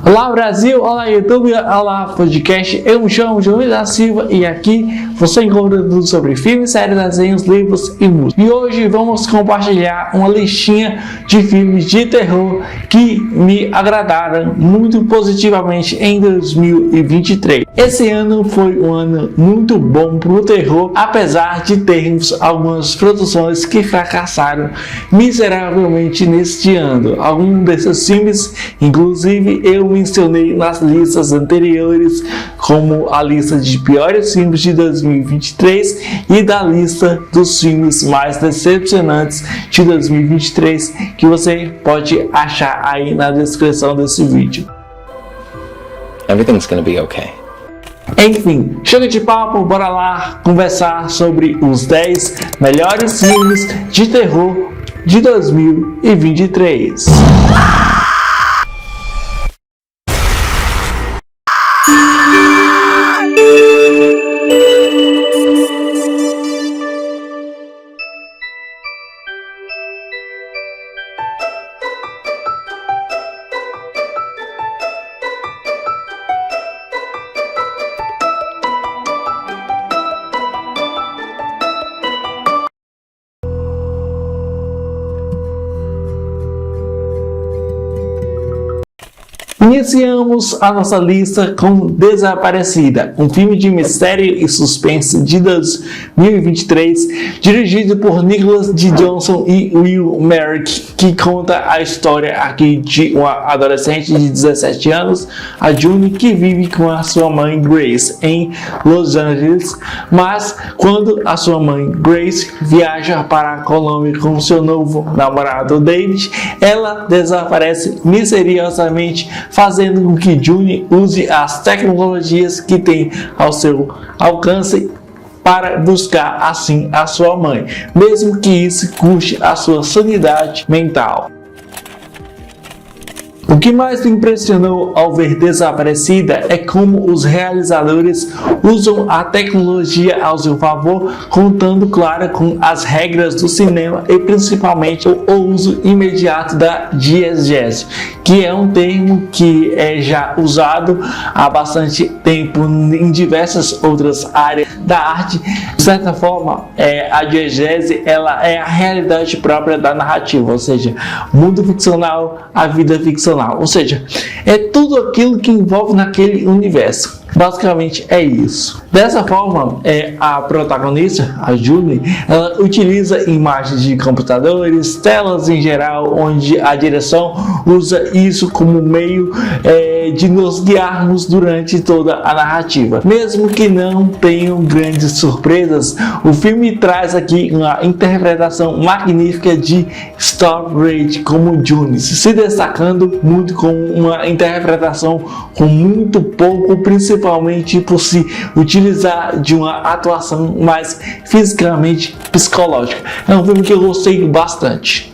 Olá Brasil, olá YouTube, olá podcast, eu me chamo João da Silva e aqui você encontra tudo sobre filmes, séries, desenhos, livros e música. E hoje vamos compartilhar uma listinha de filmes de terror que me agradaram muito positivamente em 2023. Esse ano foi um ano muito bom para o terror, apesar de termos algumas produções que fracassaram miseravelmente neste ano. Alguns desses filmes, inclusive, eu mencionei nas listas anteriores, como a lista de piores filmes de 2023 e da lista dos filmes mais decepcionantes de 2023, que você pode achar aí na descrição desse vídeo. Everything's gonna be okay. Enfim, chega de papo, bora lá conversar sobre os 10 melhores filmes de terror de 2023. Iniciamos a nossa lista com Desaparecida, um filme de mistério e suspense de 2023, dirigido por Nicholas D. Johnson e Will Merrick, que conta a história aqui de uma adolescente de 17 anos, a June, que vive com a sua mãe Grace em Los Angeles, mas quando a sua mãe Grace viaja para a Colômbia com seu novo namorado David, ela desaparece misteriosamente, fazendo com que June use as tecnologias que tem ao seu alcance para buscar assim a sua mãe, mesmo que isso custe a sua sanidade mental. O que mais me impressionou ao ver Desaparecida é como os realizadores usam a tecnologia ao seu favor, contando, claro, com as regras do cinema e principalmente o uso imediato da diegese, que é um termo que é já usado há bastante tempo em diversas outras áreas da arte. De certa forma, a diegese ela é a realidade própria da narrativa, ou seja, mundo ficcional, a vida ficcional. Ou seja, é tudo aquilo que envolve naquele universo. Basicamente é isso. Dessa forma, a protagonista, a Julie, ela utiliza imagens de computadores, telas em geral, onde a direção usa isso como meio de nos guiarmos durante toda a narrativa. Mesmo que não tenham grandes surpresas, o filme traz aqui uma interpretação magnífica de Stargrade como June, se destacando muito com uma interpretação com muito pouco, principalmente por se utilizar de uma atuação mais fisicamente psicológica. É um filme que eu gostei bastante.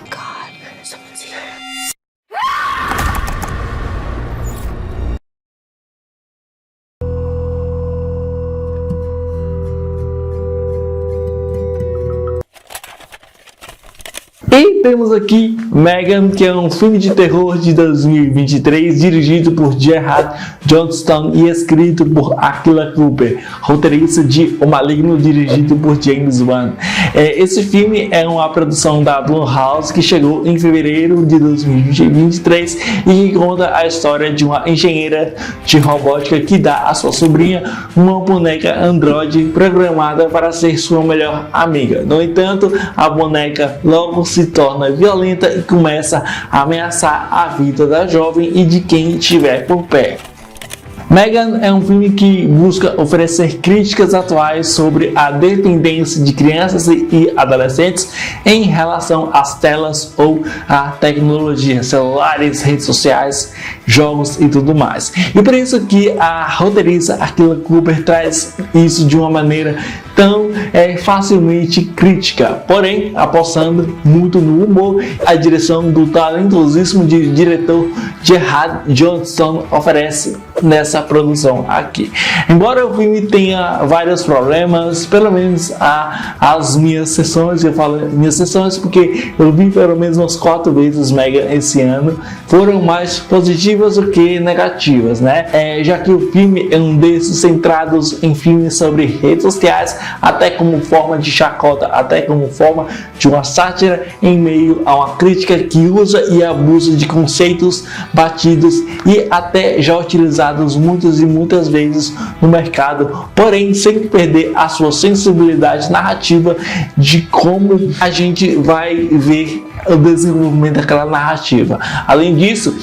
E temos aqui Megan, que é um filme de terror de 2023, dirigido por Gerard Johnston e escrito por Akila Cooper, roteirista de O Maligno, dirigido por James Wan. Esse filme é uma produção da Blumhouse que chegou em fevereiro de 2023 e que conta a história de uma engenheira de robótica que dá à sua sobrinha uma boneca androide programada para ser sua melhor amiga. No entanto, a boneca logo se torna violenta e começa a ameaçar a vida da jovem e de quem estiver por perto. Megan é um filme que busca oferecer críticas atuais sobre a dependência de crianças e adolescentes em relação às telas ou à tecnologia, celulares, redes sociais, jogos e tudo mais. E por isso que a roteirista Akila Cooper traz isso de uma maneira então é facilmente crítica, porém apostando muito no humor. A direção do talentosíssimo diretor Gerard Johnson oferece nessa produção aqui. Embora o filme tenha vários problemas, pelo menos as minhas sessões, eu falo minhas sessões porque eu vi pelo menos umas 4 vezes Megan esse ano, foram mais positivas do que negativas, né? Já que o filme é um desses centrados em filmes sobre redes sociais, até como forma de chacota, até como forma de uma sátira em meio a uma crítica que usa e abusa de conceitos batidos e até já utilizados muitas e muitas vezes no mercado, porém sem perder a sua sensibilidade narrativa de como a gente vai ver o desenvolvimento daquela narrativa. Além disso,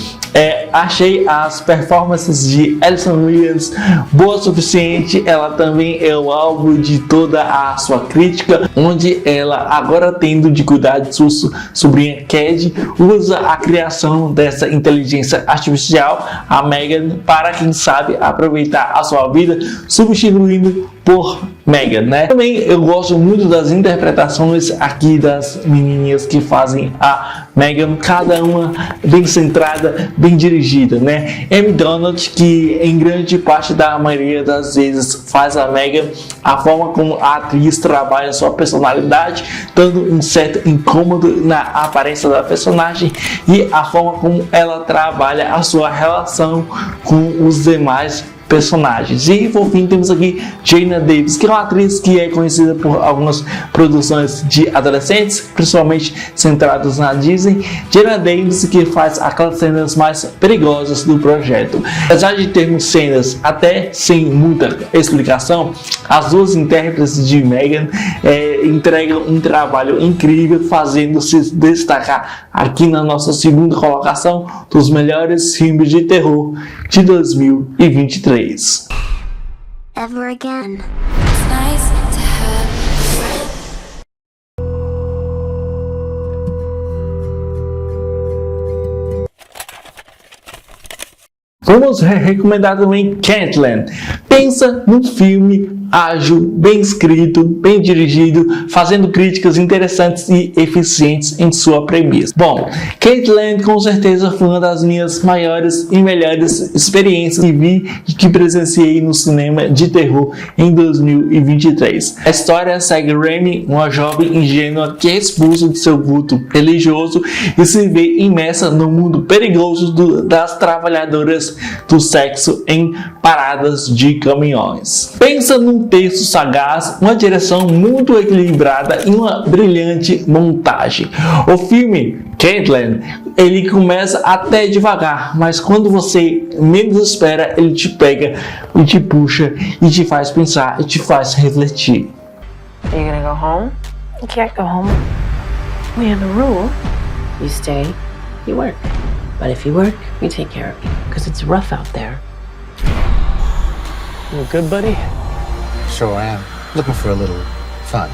achei as performances de Alison Williams boa o suficiente. Ela também é o alvo de toda a sua crítica, onde ela, agora tendo de cuidar de sua sobrinha Cad, usa a criação dessa inteligência artificial, a Megan, para, quem sabe, aproveitar a sua vida, substituindo por Megan, né? Também eu gosto muito das interpretações aqui das menininhas que fazem a Megan, cada uma bem centrada, bem dirigida, né? Amy Donald, que em grande parte da maioria das vezes faz a Megan, a forma como a atriz trabalha sua personalidade, dando um certo incômodo na aparência da personagem, e a forma como ela trabalha a sua relação com os demais personagens. E por fim temos aqui Geena Davis, que é uma atriz que é conhecida por algumas produções de adolescentes, principalmente centradas na Disney. Geena Davis, que faz aquelas cenas mais perigosas do projeto. Apesar de termos cenas até sem muita explicação, as duas intérpretes de Megan entregam um trabalho incrível, fazendo-se destacar aqui na nossa segunda colocação dos melhores filmes de terror de 2023. Ever again. It's nice to have a friend. Vamos recomendar também Caitlyn. Pensa num filme ágil, bem escrito, bem dirigido, fazendo críticas interessantes e eficientes em sua premissa. Bom, Caitlyn com certeza foi uma das minhas maiores e melhores experiências que vi e que presenciei no cinema de terror em 2023. A história segue Remy, uma jovem ingênua que é expulsa de seu culto religioso e se vê imersa no mundo perigoso das trabalhadoras do sexo em paradas de caminhões. Pensa num texto sagaz, uma direção muito equilibrada e uma brilhante montagem. O filme Caitlyn, ele começa até devagar, mas quando você menos espera, ele te pega e te puxa e te faz pensar e te faz refletir. Are you gonna go home? You can't go home. We have a rule. You stay, you work. But if you work, we take care of you. Because it's rough out there. You good, buddy? Sure am. Looking for a little fun.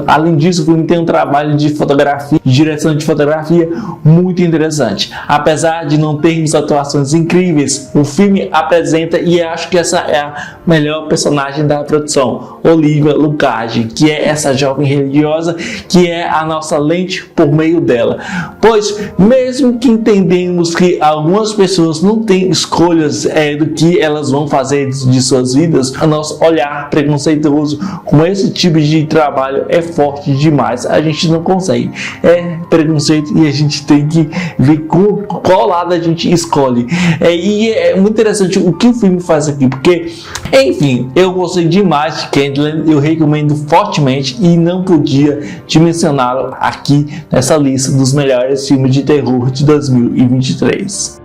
Além disso, o filme tem um trabalho de fotografia, de direção de fotografia muito interessante. Apesar de não termos atuações incríveis, o filme apresenta, e acho que essa é a melhor personagem da produção, Olivia Lucas, que é essa jovem religiosa, que é a nossa lente por meio dela. Pois, mesmo que entendemos que algumas pessoas não têm escolhas do que elas vão fazer de suas vidas, o nosso olhar preconceituoso com esse tipo de trabalho é forte demais, a gente não consegue. É preconceito e a gente tem que ver qual lado a gente escolhe. E é muito interessante o que o filme faz aqui, porque, enfim, eu gostei demais de Caitlyn, eu recomendo fortemente e não podia mencioná-lo aqui nessa lista dos melhores filmes de terror de 2023.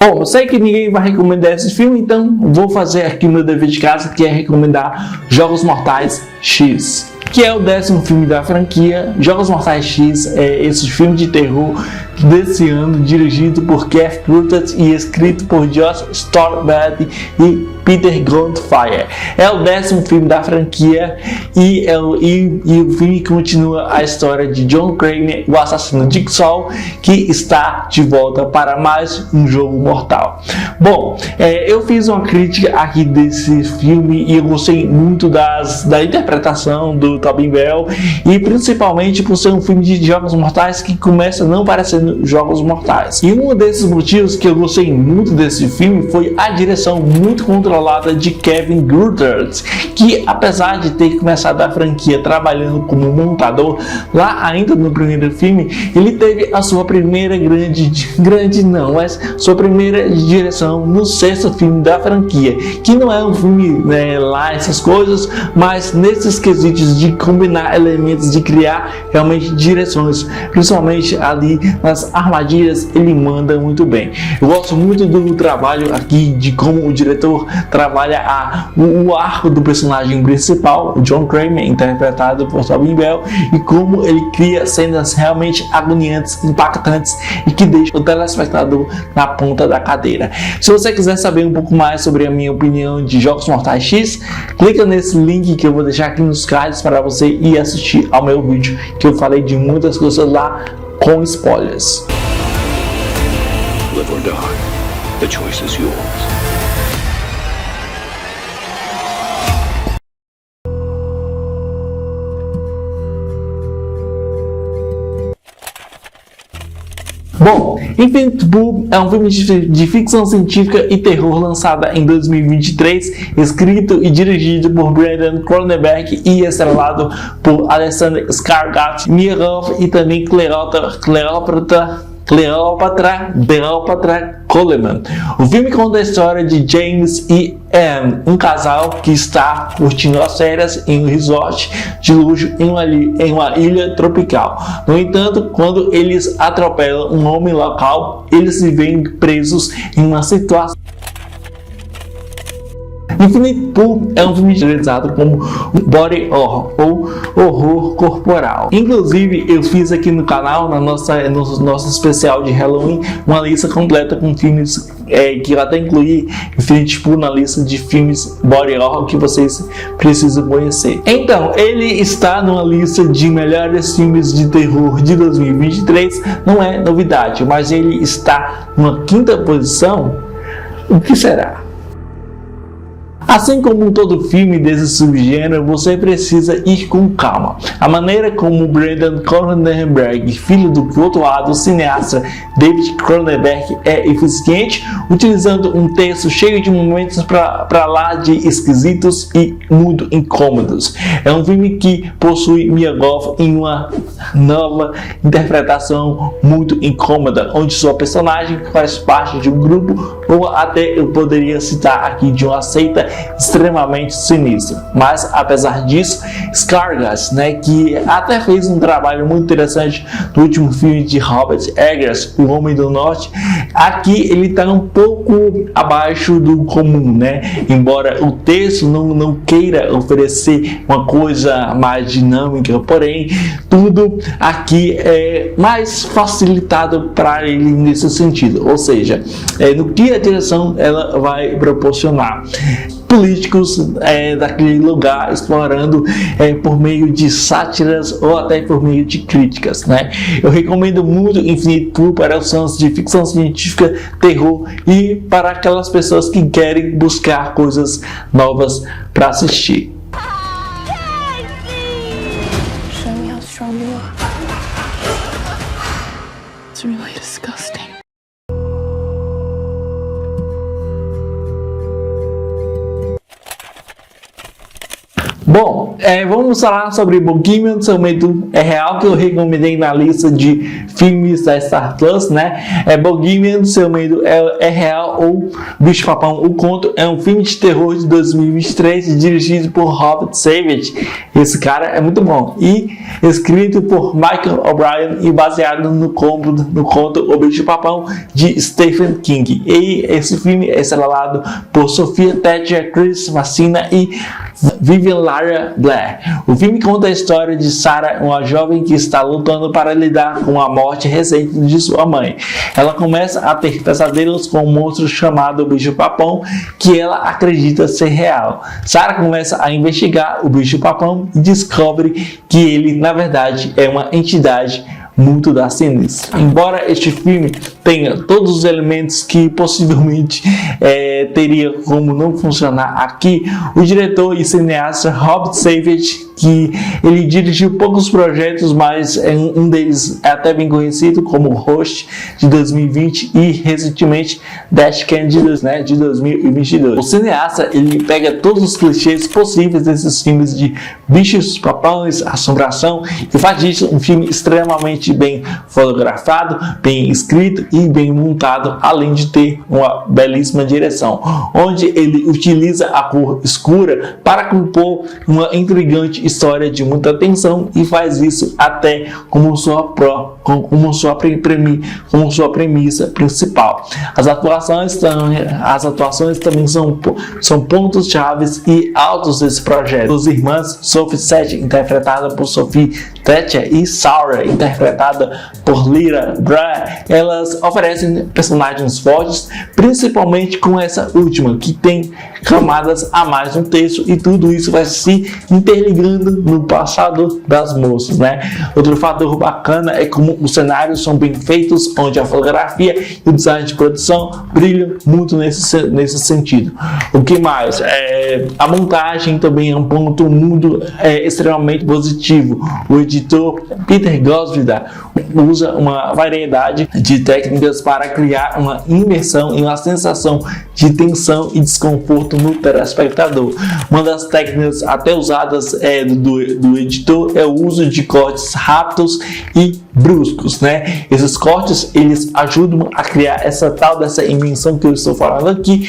Bom, eu sei que ninguém vai recomendar esse filme, então vou fazer aqui o meu dever de casa, que é recomendar Jogos Mortais X. que é o 10º filme da franquia Jogos Mortais X, esse filme de terror desse ano, dirigido por Keith Curtis e escrito por Josh Stolberg e Peter Goldfire. É o 10º filme da franquia e o filme continua a história de John Kramer, o assassino de Jigsaw, que está de volta para mais um jogo mortal. Bom, eu fiz uma crítica aqui desse filme e eu gostei muito da interpretação do Tobin Bell, e principalmente por ser um filme de jogos mortais que começa não parecendo jogos mortais. E um desses motivos que eu gostei muito desse filme foi a direção muito controlada de Kevin Curtis, que apesar de ter começado a franquia trabalhando como montador lá ainda no primeiro filme, ele teve a sua primeira sua primeira direção no 6º filme da franquia, que não é um filme lá essas coisas, mas nesses quesitos de combinar elementos, de criar realmente direções, principalmente ali nas armadilhas, ele manda muito bem. Eu gosto muito do trabalho aqui, de como o diretor trabalha o arco do personagem principal, o John Kramer, interpretado por Tobin Bell, e como ele cria cenas realmente agoniantes, impactantes e que deixam o telespectador na ponta da cadeira. Se você quiser saber um pouco mais sobre a minha opinião de Jogos Mortais X, clica nesse link que eu vou deixar aqui nos cards para você ir assistir ao meu vídeo, que eu falei de muitas coisas lá com spoilers. Live or die, the choice is yours. Bom, Infinite Pool é um filme de ficção científica e terror lançado em 2023, escrito e dirigido por Brandon Cronenberg e estrelado por Alexander Skarsgård, Mia Goth e também Cleopatra Coleman. O filme conta a história de James e Anne, um casal que está curtindo as férias em um resort de luxo em uma ilha tropical. No entanto, quando eles atropelam um homem local, eles se veem presos em uma situação. Infinite Pool é um filme realizado como body horror ou horror corporal. Inclusive, eu fiz aqui no canal, no nosso especial de Halloween, uma lista completa com filmes que eu até incluí Infinite Pool na lista de filmes body horror que vocês precisam conhecer. Então, ele está numa lista de melhores filmes de terror de 2023, não é novidade, mas ele está numa 5ª posição. O que será? Assim como todo filme desse subgênero, você precisa ir com calma. A maneira como Brandon Cronenberg, filho do cultuado cineasta David Cronenberg, é eficiente, utilizando um texto cheio de momentos para lá de esquisitos e muito incômodos. É um filme que possui Mia Goth em uma nova interpretação muito incômoda, onde sua personagem faz parte de um grupo, ou até eu poderia citar aqui de uma seita extremamente sinistra. Mas apesar disso, Skarsgård, que até fez um trabalho muito interessante no último filme de Robert Eggers, O Homem do Norte, aqui ele está um pouco abaixo do comum, embora o texto não queira oferecer uma coisa mais dinâmica, porém tudo aqui é mais facilitado para ele nesse sentido, ou seja, no que a direção ela vai proporcionar. Políticos daquele lugar explorando por meio de sátiras ou até por meio de críticas, Eu recomendo muito Infinite Pool para os fãs de ficção científica, terror e para aquelas pessoas que querem buscar coisas novas para assistir. Show me how strong you are. It's really disgusting. Bom, vamos falar sobre Boogeyman, Seu Medo é Real, que eu recomendei na lista de filmes da Star Plus, Boogeyman, Seu Medo é Real, ou Bicho Papão, o Conto, é um filme de terror de 2023, dirigido por Robert Savage. Esse cara é muito bom. E escrito por Michael O'Brien e baseado no conto O Bicho Papão, de Stephen King. E esse filme é estrelado por Sofia Thatcher, Chris Messina e Vivian Larry Sarah Blair. O filme conta a história de Sarah, uma jovem que está lutando para lidar com a morte recente de sua mãe. Ela começa a ter pesadelos com um monstro chamado bicho-papão, que ela acredita ser real. Sarah começa a investigar o bicho-papão e descobre que ele, na verdade, é uma entidade muito da sinistra. Embora este filme tenha todos os elementos que possivelmente teria como não funcionar aqui, o diretor e cineasta Rob Savage, que ele dirigiu poucos projetos, mas um deles é até bem conhecido como Host de 2020 e recentemente Dashcam de 2022. O cineasta ele pega todos os clichês possíveis desses filmes de bichos, papões, assombração e faz disso um filme extremamente bem fotografado, bem escrito e bem montado, além de ter uma belíssima direção, onde ele utiliza a cor escura para compor uma intrigante história de muita tensão e faz isso até como sua premissa principal. As atuações também são pontos chaves e altos desse projeto. As irmãs Sophie Seth, interpretada por Sophie Thatcher, e Sarah, interpretada por Lyra Blair, elas oferecem personagens fortes, principalmente com essa última, que tem camadas a mais no texto, e tudo isso vai se interligando no passado das moças, né? Outro fator bacana é como os cenários são bem feitos, onde a fotografia e o design de produção brilham muito nesse sentido. O que mais? A montagem também é um ponto muito extremamente positivo. O editor Peter Gosvida usa uma variedade de técnicas para criar uma imersão e uma sensação de tensão e desconforto no telespectador. Uma das técnicas até usadas do editor é o uso de cortes rápidos e bruscos, né? Esses cortes eles ajudam a criar dessa imersão que eu estou falando aqui,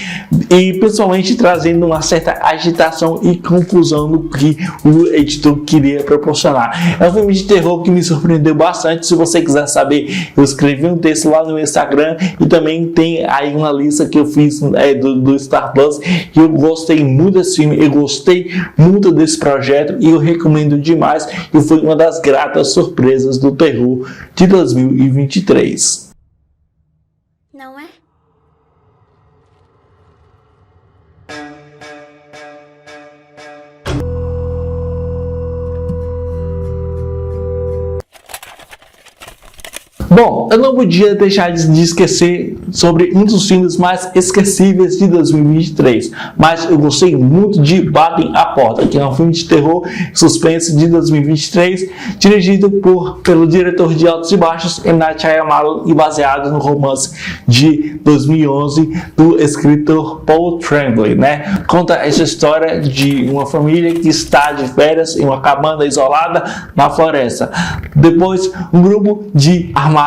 e principalmente trazendo uma certa agitação e confusão no que o editor queria proporcionar. É um filme de terror que me surpreendeu bastante. Se você quiser saber, eu escrevi um texto lá no Instagram e também tem aí uma lista que eu fiz do Star Plus, e eu gostei muito desse filme, eu gostei muito desse projeto e eu recomendo demais, e foi uma das gratas surpresas do terror de 2023. Não é? Bom, eu não podia deixar de esquecer sobre um dos filmes mais esquecíveis de 2023, mas eu gostei muito de Batem a Porta, que é um filme de terror e suspense de 2023, dirigido pelo diretor de Altos e Baixos, M. Night Shyamalan, e baseado no romance de 2011 do escritor Paul Tremblay, né? Conta essa história de uma família que está de férias em uma cabana isolada na floresta. Depois, um grupo de armados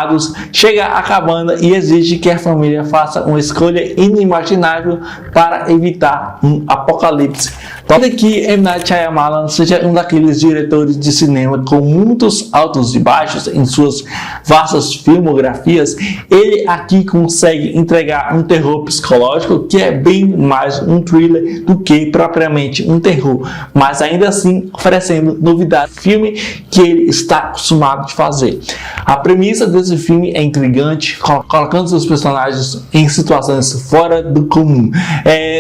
chega à cabana e exige que a família faça uma escolha inimaginável para evitar um apocalipse. Pode que M. Night Shyamalan seja um daqueles diretores de cinema com muitos altos e baixos em suas vastas filmografias, ele aqui consegue entregar um terror psicológico que é bem mais um thriller do que propriamente um terror, mas ainda assim oferecendo novidade, filme que ele está acostumado de fazer. A premissa desse filme é intrigante, colocando seus personagens em situações fora do comum.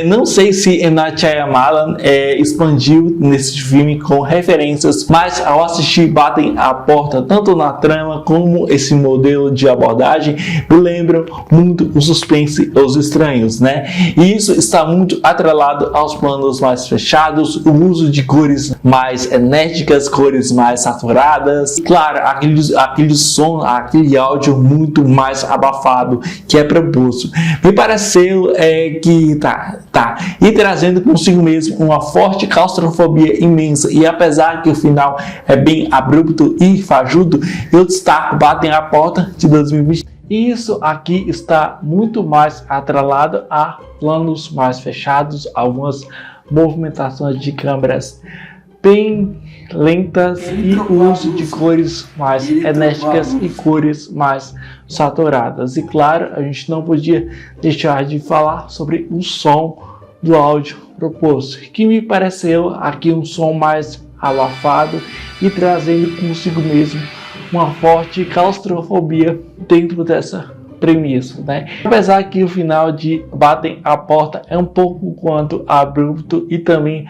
Não sei se M. Night Shyamalan expandiu nesse filme com referências, mas ao assistir Batem a Porta, tanto na trama como esse modelo de abordagem, me lembram muito o suspense Os Estranhos, né? E isso está muito atrelado aos planos mais fechados, o uso de cores mais enérgicas, cores mais saturadas, e claro, aquele som, aquele áudio muito mais abafado que é proposto. Me pareceu que e trazendo consigo mesmo uma forte claustrofobia imensa, e apesar que o final é bem abrupto e fajuto, eu destaco Batem a Porta de 2020. E isso aqui está muito mais atrelado a planos mais fechados, algumas movimentações de câmeras bem lentas e o uso de cores mais enérgicas e cores mais saturadas. E claro, a gente não podia deixar de falar sobre o som do áudio proposto, que me pareceu aqui um som mais abafado e trazendo consigo mesmo uma forte claustrofobia dentro dessa premissa, né? Apesar que o final de Batem a Porta é um pouco quanto abrupto e também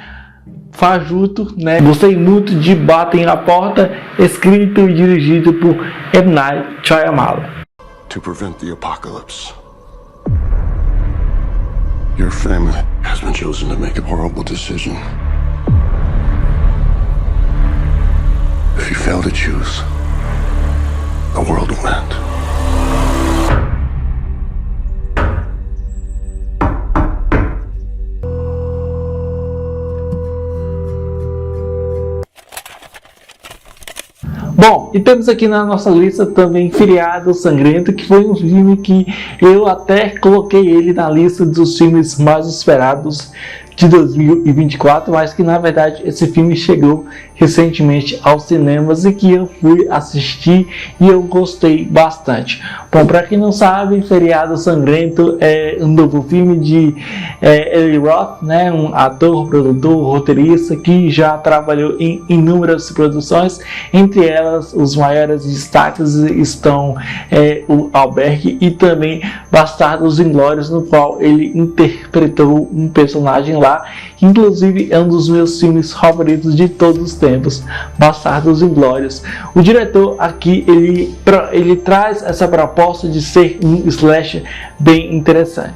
fajuto, né? Gostei muito de Batem a Porta, escrito e dirigido por M. Night Shyamalan. To prevent the apocalypse, your family has been chosen to make a horrible decision. If you fail to choose, the world will end. Bom, e temos aqui na nossa lista também Feriado Sangrento, que foi um filme que eu até coloquei ele na lista dos filmes mais esperados de 2024, mas que na verdade esse filme chegou recentemente aos cinemas e que eu fui assistir e eu gostei bastante. Bom, para quem não sabe, Feriado Sangrento é um novo filme de Eli Roth, né, um ator, produtor, roteirista que já trabalhou em inúmeras produções, entre elas os maiores destaques estão o Albergue e também Bastardos Inglórios, no qual ele interpretou um personagem lá, que inclusive é um dos meus filmes favoritos de todos os tempos, Bastardos Inglórios. O diretor aqui ele traz essa proposta de ser um slasher bem interessante.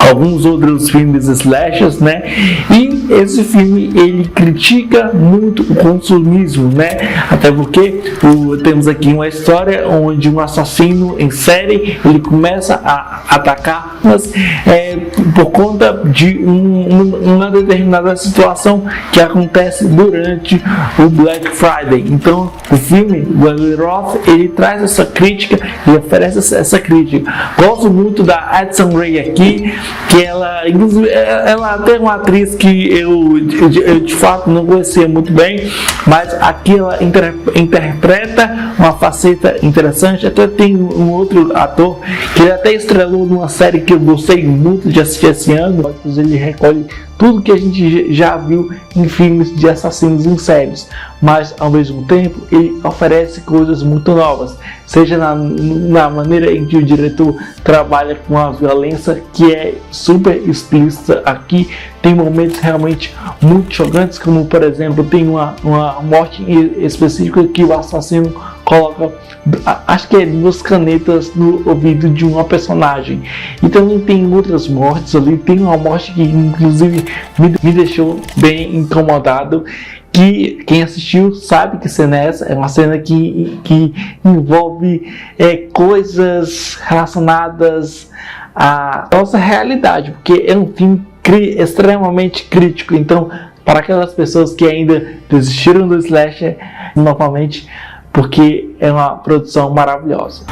Alguns outros filmes slashers, né? E esse filme ele critica muito o consumismo, né? Até porque temos aqui uma história onde um assassino em série ele começa a atacar, mas por conta de uma determinada situação que acontece durante o Black Friday. Então, o filme do Eli Roth ele traz essa crítica e oferece essa crítica. Gosto muito da Addison Rae aqui, que ela, inclusive, ela tem uma atriz que eu de fato não conhecia muito bem, mas aqui ela interpreta uma faceta interessante. Até tem um outro ator que ele até estrelou numa série que eu gostei muito de assistir esse ano. Ele recolhe tudo que a gente já viu em filmes de assassinos em séries, mas ao mesmo tempo ele oferece coisas muito novas, seja na maneira em que o diretor trabalha com a violência, que é super explícita. Aqui tem momentos realmente muito chocantes, como por exemplo tem uma morte específica que o assassino coloca, acho que é 2 canetas no ouvido de uma personagem. E também tem outras mortes ali, tem uma morte que inclusive me deixou bem incomodado, que quem assistiu sabe que cena é essa. É uma cena que envolve coisas relacionadas à nossa realidade, porque é um filme extremamente crítico. Então, para aquelas pessoas que ainda desistiram do slasher, novamente, porque é uma produção maravilhosa.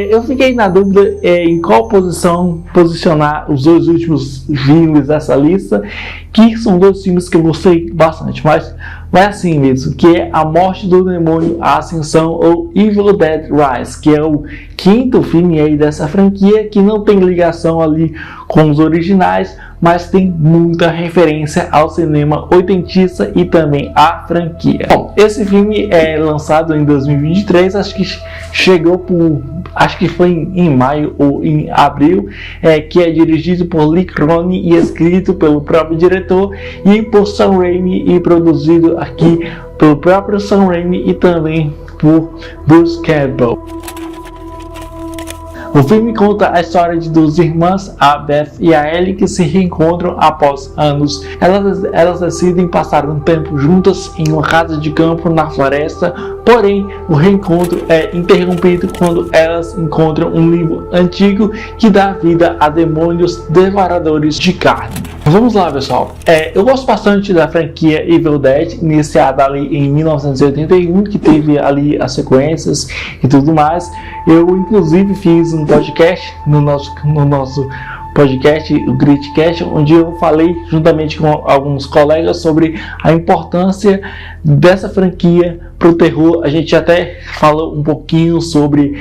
Eu fiquei na dúvida em qual posição posicionar os 2 últimos filmes dessa lista, que são 2 filmes que eu gostei bastante, mas vai assim mesmo, que é A Morte do Demônio, A Ascensão, ou Evil Dead Rise, que é o 5º filme aí dessa franquia, que não tem ligação ali com os originais, mas tem muita referência ao cinema oitentista e também à franquia. Bom, esse filme é lançado em 2023, acho que chegou acho que foi em maio ou em abril, que é dirigido por Lee Cronin e escrito pelo próprio diretor e por Sam Raimi e produzido aqui pelo próprio Sam Raimi e também por Bruce Campbell. O filme conta a história de duas irmãs, a Beth e a Ellie, que se reencontram após anos. Elas decidem passar um tempo juntas em uma casa de campo na floresta, porém o reencontro é interrompido quando elas encontram um livro antigo que dá vida a demônios devoradores de carne. Vamos lá, pessoal. Eu gosto bastante da franquia Evil Dead, iniciada ali em 1981, que teve ali as sequências e tudo mais. Eu inclusive fiz um podcast no nosso podcast, o Gritcast, onde eu falei juntamente com alguns colegas sobre a importância dessa franquia para o terror. A gente até falou um pouquinho sobre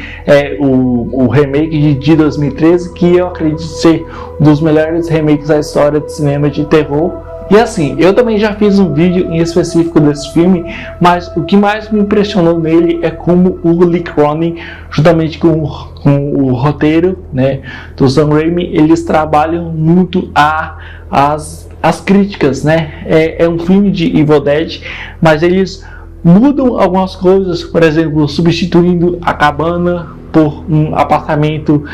o remake de 2013, que eu acredito ser um dos melhores remakes da história do cinema de terror. E assim, eu também já fiz um vídeo em específico desse filme, mas o que mais me impressionou nele é como o Lee Cronin, juntamente com o roteiro, né, do Sam Raimi, eles trabalham muito as críticas, né? É um filme de Evil Dead, mas eles mudam algumas coisas, por exemplo, substituindo a cabana por um apartamento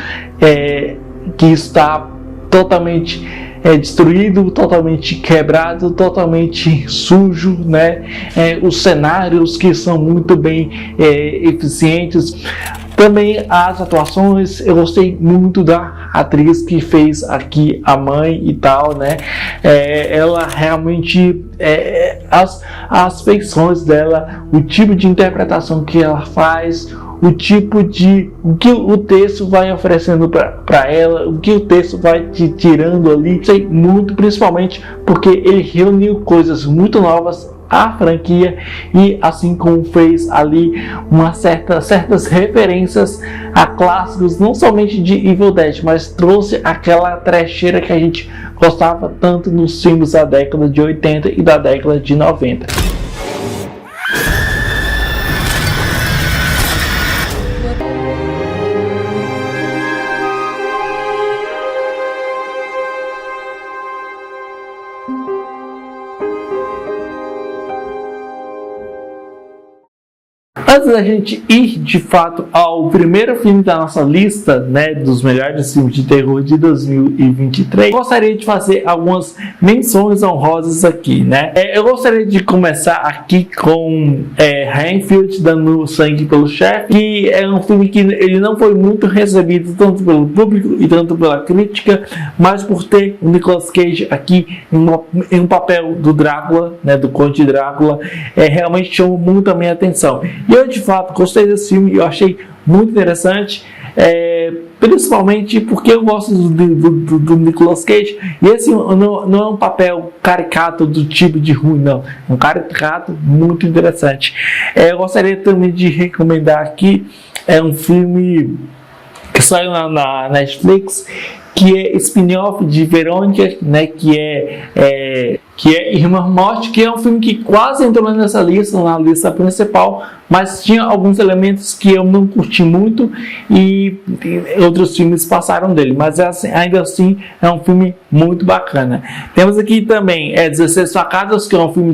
que está totalmente destruído, totalmente quebrado, totalmente sujo, né? Os cenários que são muito bem eficientes. Também as atuações, eu gostei muito da atriz que fez aqui a mãe e tal, né? Ela realmente, as feições dela, o tipo de interpretação que ela faz, o tipo de o que o texto vai oferecendo para ela, o que o texto vai te tirando ali, sei muito, principalmente porque ele reuniu coisas muito novas à franquia, e assim como fez ali certas referências a clássicos, não somente de Evil Dead, mas trouxe aquela trecheira que a gente gostava tanto nos filmes da década de 80 e da década de 90. Antes da gente ir de fato ao primeiro filme da nossa lista, né, dos melhores filmes de terror de 2023, gostaria de fazer algumas menções honrosas aqui, né? Eu gostaria de começar aqui com Renfield dando sangue pelo chefe, que é um filme que ele não foi muito recebido tanto pelo público e tanto pela crítica, mas por ter o Nicolas Cage aqui em um papel do Drácula, né, do Conde Drácula, realmente chamou muito a minha atenção. E eu de fato gostei desse filme, eu achei muito interessante, principalmente porque eu gosto do Nicolas Cage, e esse não é um papel caricato do tipo de ruim, não, é um caricato muito interessante. Eu gostaria também de recomendar aqui um filme que saiu na Netflix, que é spin-off de Verônica, né, que é Irmã Morte, que é um filme que quase entrou nessa lista, na lista principal, mas tinha alguns elementos que eu não curti muito e outros filmes passaram dele, mas ainda assim é um filme muito bacana. Temos aqui também 16 Facadas, que é um filme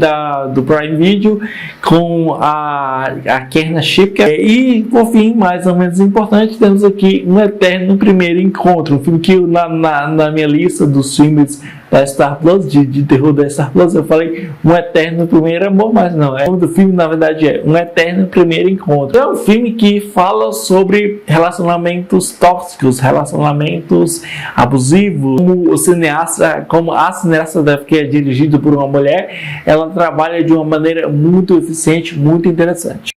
do Prime Video, com a Kiernan Shipka, e por fim, mais ou menos importante, temos aqui Um Eterno Primeiro Encontro, um filme que na minha lista dos filmes da Star Plus, de terror da Star Plus, eu falei Um Eterno Primeiro Amor, mas não, o nome do filme na verdade é Um Eterno Primeiro Encontro. É um filme que fala sobre relacionamentos tóxicos, relacionamentos abusivos, como a cineasta, que é dirigido por uma mulher, ela trabalha de uma maneira muito eficiente, muito interessante.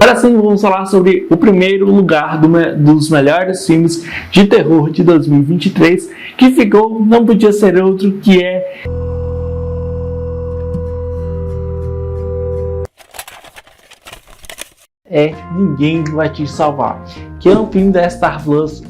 Agora sim, vamos falar sobre o primeiro lugar dos melhores filmes de terror de 2023, que ficou, não podia ser outro, que é Ninguém Vai Te Salvar, que é um filme da Star Plus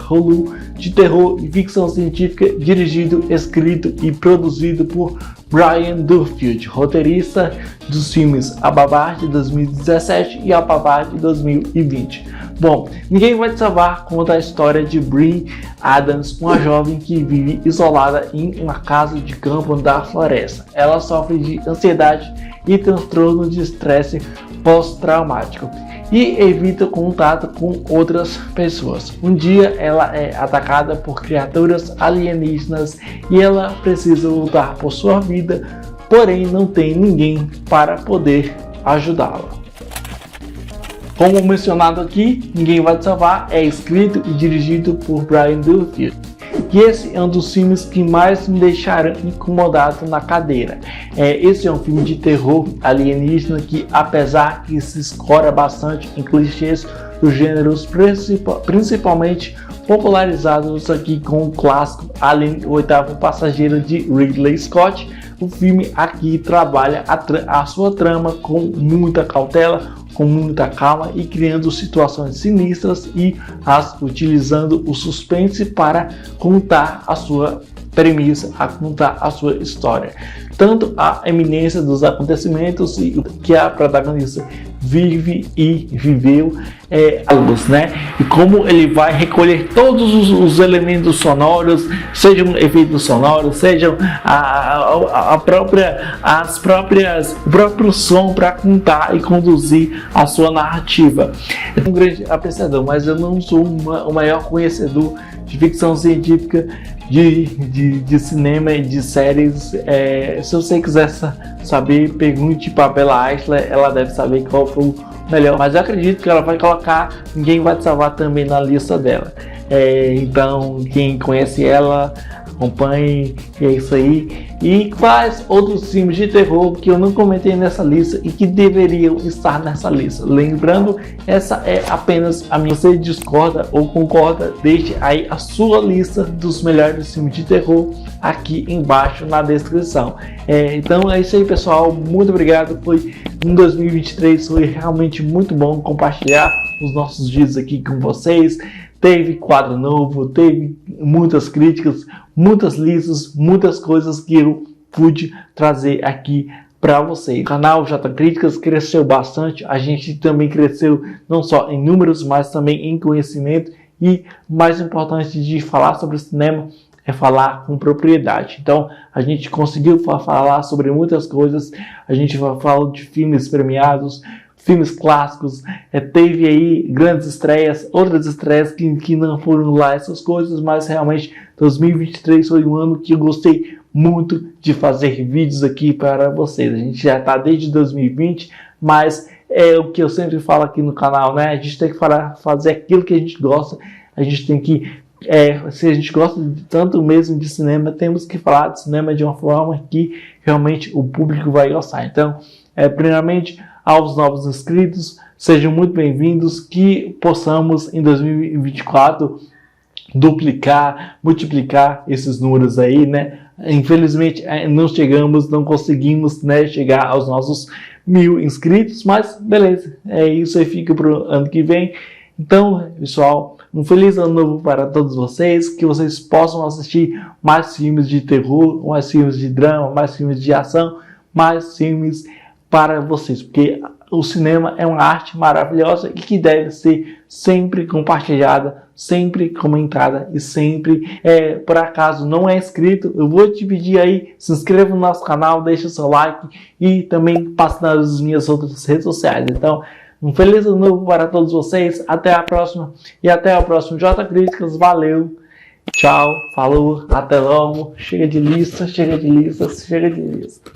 /Hulu de terror e ficção científica, dirigido, escrito e produzido por Brian Duffield, roteirista dos filmes A Babá de 2017 e A Babá de 2020. Bom, Ninguém Vai Te Salvar conta a história de Brie Adams, uma jovem que vive isolada em uma casa de campo da floresta. Ela sofre de ansiedade e transtorno de estresse pós-traumático e evita contato com outras pessoas. Um dia ela é atacada por criaturas alienígenas e ela precisa lutar por sua vida, porém não tem ninguém para poder ajudá-la. Como mencionado aqui, Ninguém Vai Te Salvar é escrito e dirigido por Brian Duffield. E esse é um dos filmes que mais me deixaram incomodado na cadeira. Esse é um filme de terror alienígena que, apesar que se escora bastante em clichês dos gêneros, principalmente popularizados aqui com o clássico Alien, o Oitavo Passageiro de Ridley Scott, o filme aqui trabalha a sua trama com muita cautela, com muita calma e criando situações sinistras e utilizando o suspense para contar a sua premissa, a contar a sua história. Tanto a eminência dos acontecimentos que a protagonista vive e viveu né? E como ele vai recolher todos os elementos sonoros, sejam efeitos sonoros, sejam o próprio som para contar e conduzir a sua narrativa. Eu sou um grande apreciador, mas eu não sou o maior conhecedor de ficção científica, de cinema e de séries. Se você quiser saber, pergunte para a Bella Eichler, ela deve saber qual foi o melhor, mas eu acredito que ela vai colocar Ninguém Vai Te Salvar também na lista dela. Então quem conhece ela, acompanhe, e é isso aí. E quais outros filmes de terror que eu não comentei nessa lista e que deveriam estar nessa lista? Lembrando, essa é apenas a minha. Você discorda ou concorda? Deixe aí a sua lista dos melhores filmes de terror aqui embaixo na descrição. Então é isso aí, pessoal, muito obrigado. Em 2023 foi realmente muito bom compartilhar os nossos vídeos aqui com vocês. Teve quadro novo, teve muitas críticas, muitas listas, muitas coisas que eu pude trazer aqui para vocês. O canal J Críticas cresceu bastante, a gente também cresceu não só em números, mas também em conhecimento, e o mais importante de falar sobre cinema é falar com propriedade. Então a gente conseguiu falar sobre muitas coisas, a gente falou de filmes premiados, filmes clássicos, teve aí grandes estreias, outras estreias que não foram lá essas coisas, mas realmente 2023 foi um ano que eu gostei muito de fazer vídeos aqui para vocês. A gente já está desde 2020, mas é o que eu sempre falo aqui no canal, né? A gente tem que fazer aquilo que a gente gosta, a gente tem que se a gente gosta tanto mesmo de cinema, temos que falar de cinema de uma forma que realmente o público vai gostar. Então, primeiramente, aos novos inscritos, sejam muito bem-vindos, que possamos em 2024 duplicar, multiplicar esses números aí, né? Infelizmente não conseguimos, né, chegar aos nossos 1000 inscritos, mas beleza, isso aí, fica para o ano que vem. Então, pessoal, um feliz ano novo para todos vocês, que vocês possam assistir mais filmes de terror, mais filmes de drama, mais filmes de ação, mais filmes para vocês, porque o cinema é uma arte maravilhosa e que deve ser sempre compartilhada, sempre comentada e sempre, por acaso não é inscrito, eu vou te pedir aí, se inscreva no nosso canal, deixa o seu like e também passe nas minhas outras redes sociais. Então, um feliz ano novo para todos vocês, até a próxima e até o próximo J Críticas, valeu, tchau, falou, até logo, chega de lista, chega de lista, chega de lista.